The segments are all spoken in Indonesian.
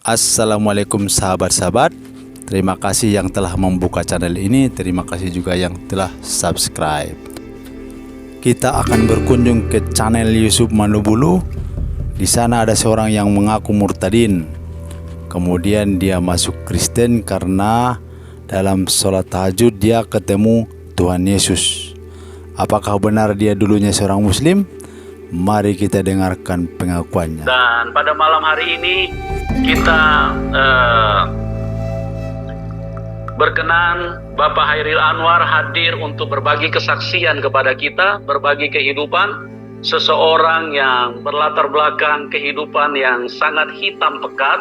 Assalamualaikum sahabat-sahabat. Terima kasih yang telah membuka channel ini. Terima kasih juga yang telah subscribe. Kita akan berkunjung ke channel Yusuf Manubulu. Di sana ada seorang yang mengaku murtadin. Kemudian dia masuk Kristen karena dalam sholat tahajud dia ketemu Tuhan Yesus. Apakah benar dia dulunya seorang Muslim? Mari kita dengarkan pengakuannya. Dan pada malam hari ini kita berkenan Bapak Hairil Anwar hadir untuk berbagi kesaksian kepada kita, berbagi kehidupan seseorang yang berlatar belakang kehidupan yang sangat hitam pekat.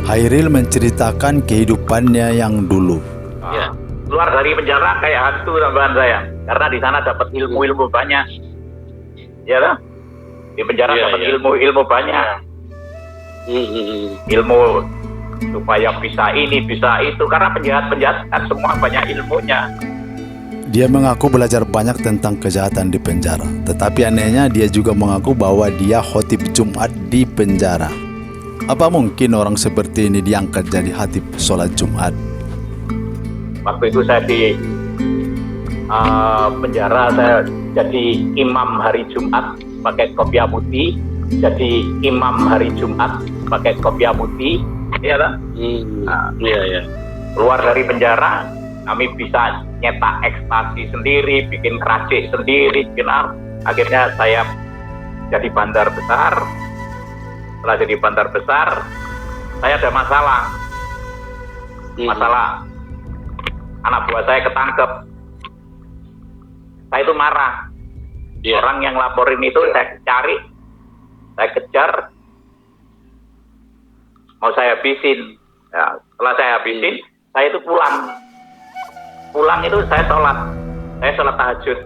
Hairil menceritakan kehidupannya yang dulu. Ya, keluar dari penjara kayak hantu tambahan saya, karena di sana dapat ilmu-ilmu banyak. Ya lah, di penjara dapat ilmu-ilmu banyak, ilmu supaya bisa ini bisa itu, karena penjahat-penjahat kan semua banyak ilmunya. Dia mengaku belajar banyak tentang kejahatan di penjara, tetapi anehnya dia juga mengaku bahwa dia khotib Jumat di penjara. Apa mungkin orang seperti ini diangkat jadi khatib sholat Jumat? Waktu itu saya di penjara, saya jadi imam hari Jumat pakai kopiah putih, jadi imam hari Jumat pakai kopiah putih, iya lah. Iya. Keluar dari penjara, kami bisa nyetak ekstasi sendiri, bikin keracik sendiri, bikin apa. Akhirnya saya jadi bandar besar. Setelah jadi bandar besar, saya ada masalah anak buah saya ketangkep. Saya itu marah. Orang yang laporin itu saya cari, saya kejar, mau saya habisin. Ya, setelah saya habisin, saya itu pulang. Pulang itu saya sholat tahajud.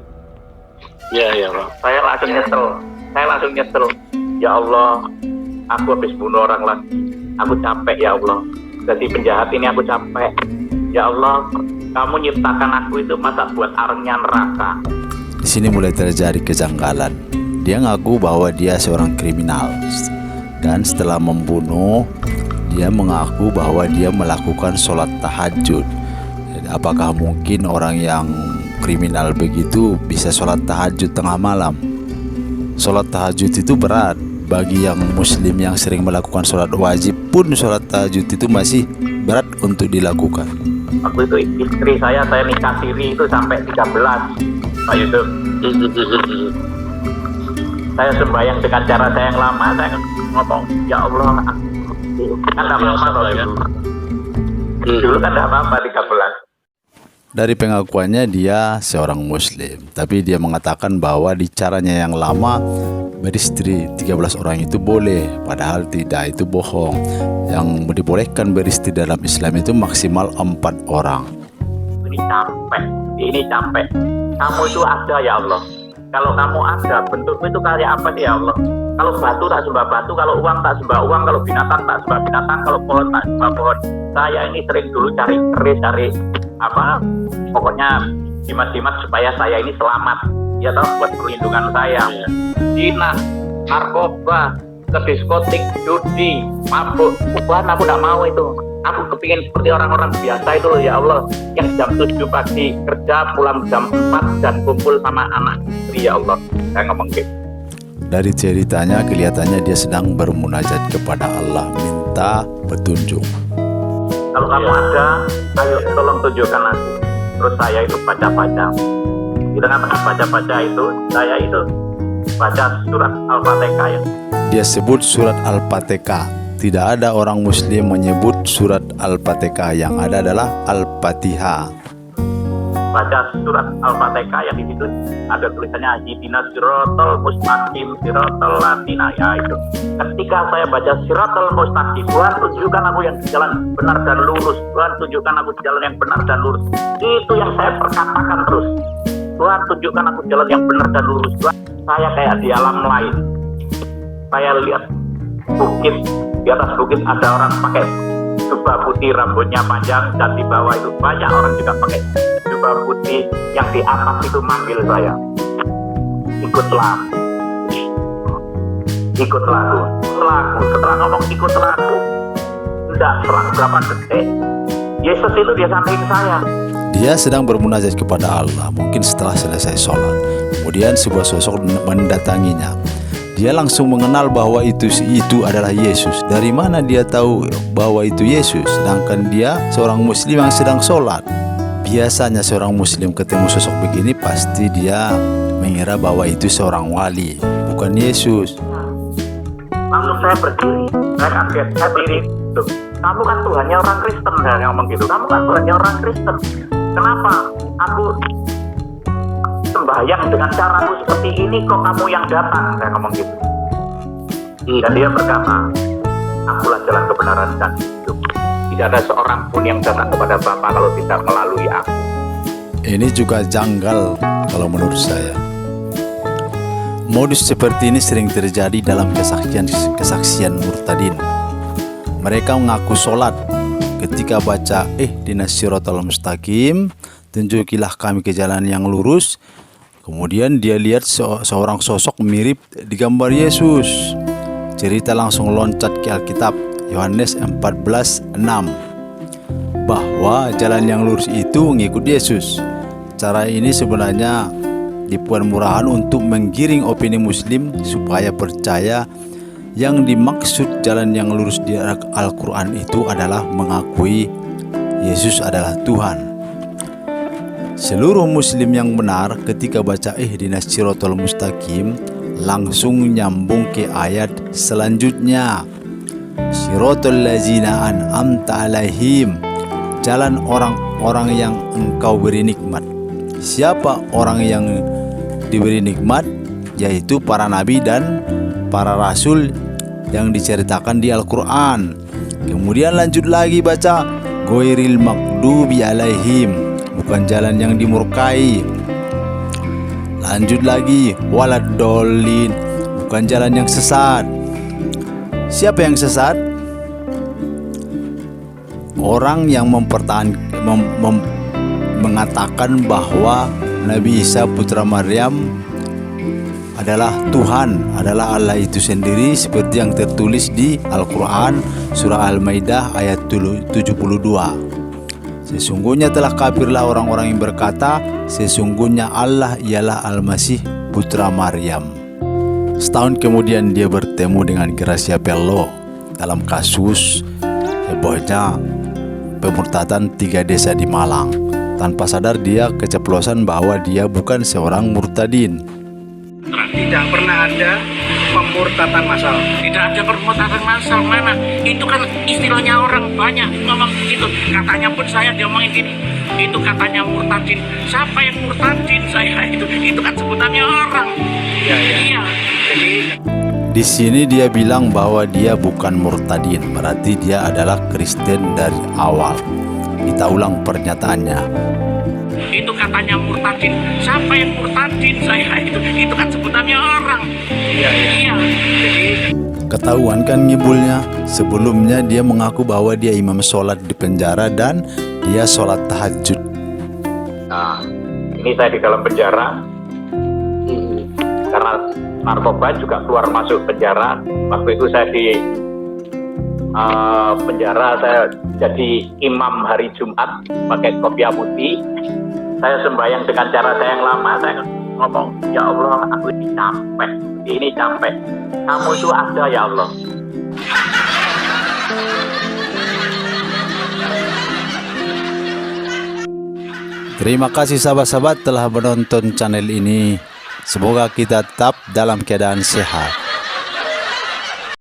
Iya, Bang. Saya langsung nyesel. Ya Allah, aku habis bunuh orang lagi. Aku capek ya Allah. Jadi penjahat ini aku capek. Ya Allah, kamu nyiptakan aku itu masa buat arengnya neraka. Di sini mulai terjadi kejanggalan. Dia ngaku bahwa dia seorang kriminal, dan setelah membunuh, dia mengaku bahwa dia melakukan sholat tahajud. Apakah mungkin orang yang kriminal begitu bisa sholat tahajud tengah malam? Sholat tahajud itu berat. Bagi yang muslim yang sering melakukan sholat wajib pun, sholat tahajud itu masih berat untuk dilakukan. Waktu itu istri saya nikah siri itu sampai 13, Pak Yusuf. Saya sembahyang dengan cara saya yang lama, saya ngomong, ya Allah, kan tidak apa-apa dulu kan tidak apa-apa 13. Dari pengakuannya dia seorang muslim, tapi dia mengatakan bahwa di caranya yang lama beristri 13 orang itu boleh, padahal tidak, itu bohong. Yang dibolehkan beristri dalam Islam itu maksimal 4 orang. Ini capek. Kamu itu ada ya Allah. Kalau kamu ada, bentukmu itu kayak apa sih ya Allah? Kalau batu tak sembah batu, kalau uang tak sembah uang, kalau binatang tak sembah binatang, kalau pohon tak sembah pohon. Saya ini sering dulu cari pokoknya jimat-jimat supaya saya ini selamat, ya toh, buat perlindungan saya. Zina, narkoba, ke diskotik, judi, mabuk, aku tidak mau itu. Aku kepingin seperti orang-orang biasa itu loh ya Allah, yang jam 7 pagi kerja, pulang jam 4 dan kumpul sama anak istri ya Allah. Saya ngomong gitu. Dari ceritanya kelihatannya dia sedang bermunajat kepada Allah, minta petunjuk. Kalau kamu ada, ayo tolong tunjukkan aku. Terus saya itu baca-baca. Di tengah-tengah baca-baca itu, saya itu baca surat Al-Fatihah ya. Dia sebut surat Al-Fatihah. Tidak ada orang muslim menyebut surat Al-Fatihah, yang ada adalah Al-Fatihah. Baca surat Al-Fatihah yang di situ ada tulisannya Ihdinas Siratal Mustaqim Siratal Ladzina, ya itu. Ketika saya baca Siratal Mustaqim, Tuhan tunjukkan aku yang jalan benar dan lurus. Tuhan tunjukkan aku jalan yang benar dan lurus. Itu yang saya perkatakan terus. Tuhan tunjukkan aku jalan yang benar dan lurus. Tuhan, saya kayak di alam lain. Saya lihat bukit, di atas bukit ada orang pakai jubah putih, rambutnya panjang, dan di bawah itu banyak orang juga pakai jubah putih. Yang di atas itu manggil saya, ikutlah aku. Setelah ngomong ikutlah aku, tidak berapa detik, Yesus itu di samping saya. Dia sedang bermunajat kepada Allah, mungkin setelah selesai sholat. Kemudian sebuah sosok mendatanginya. Dia langsung mengenal bahwa itu adalah Yesus. Dari mana dia tahu bahwa itu Yesus? Sedangkan dia seorang muslim yang sedang sholat. Biasanya seorang muslim ketemu sosok begini pasti dia mengira bahwa itu seorang wali, bukan Yesus. Langsung saya berdiri, saya kaget, saya berdiri. Loh, kamu kan Tuhannya orang Kristen, saya ngomong gitu. Kamu kan Tuhannya orang Kristen. Kenapa aku sembahyang dengan caraku seperti ini kok kamu yang datang, saya ngomong gitu. Dan dia berkata, akulah jalan kebenaran dan hidup. Tidak ada seorang pun yang datang kepada Bapa kalau tidak melalui aku. Ini juga janggal kalau menurut saya. Modus seperti ini sering terjadi dalam kesaksian murtadin. Mereka mengaku sholat, ketika baca ihdinas siratal mustaqim, tunjukilah kami ke jalan yang lurus. Kemudian dia lihat seorang sosok mirip digambar Yesus. Cerita langsung loncat ke Alkitab, Yohanes 14:6, bahwa jalan yang lurus itu mengikut Yesus. Cara ini sebenarnya dibuat murahan untuk menggiring opini muslim supaya percaya yang dimaksud jalan yang lurus di Al-Quran itu adalah mengakui Yesus adalah Tuhan. Seluruh muslim yang benar ketika baca ihdinas siratal mustaqim langsung nyambung ke ayat selanjutnya. Siratal ladzina an'amta alaihim, jalan orang-orang yang engkau beri nikmat. Siapa orang yang diberi nikmat? Yaitu para nabi dan para rasul yang diceritakan di Al-Quran. Kemudian lanjut lagi baca ghairil maghdubi alaihim, bukan jalan yang dimurkai. Lanjut lagi waladdallin, bukan jalan yang sesat. Siapa yang sesat? Orang yang mengatakan bahwa Nabi Isa putra Maryam adalah Tuhan, adalah Allah itu sendiri, seperti yang tertulis di Al-Quran surah Al-Maidah ayat 72. Sesungguhnya telah kafirlah orang-orang yang berkata, sesungguhnya Allah ialah Al-Masih putra Maryam. Setahun kemudian dia bertemu dengan Gracia Bello dalam kasus hebohnya pemurtadan 3 desa di Malang. Tanpa sadar dia keceplosan bahwa dia bukan seorang murtadin. Tidak pernah ada pemurtadan massal. Tidak ada pemurtadan massal. Mana? Itu kan istilahnya orang banyak ngomong gitu. Katanya pun saya diomongin gini. Itu katanya murtadin. Siapa yang murtadin? Saya itu kan sebutannya orang. Iya. Jadi di sini dia bilang bahwa dia bukan murtadin, berarti dia adalah Kristen dari awal. Kita ulang pernyataannya. itu katanya murtadin. Siapa yang murtadin? Saya itu kan sebutannya orang. Iya. Jadi ketahuan kan ngibulnya. Sebelumnya dia mengaku bahwa dia imam sholat di penjara dan dia sholat tahajud. Nah, ini saya di dalam penjara karena narkoba juga keluar masuk penjara. Waktu itu saya di penjara, saya jadi imam hari Jumat pakai kopiah putih. Saya sembahyang dengan cara saya yang lama. Saya ngomong, ya Allah, aku ini capek. Kamu itu ada ya Allah. Terima kasih sahabat-sahabat telah menonton channel ini. Semoga kita tetap dalam keadaan sehat.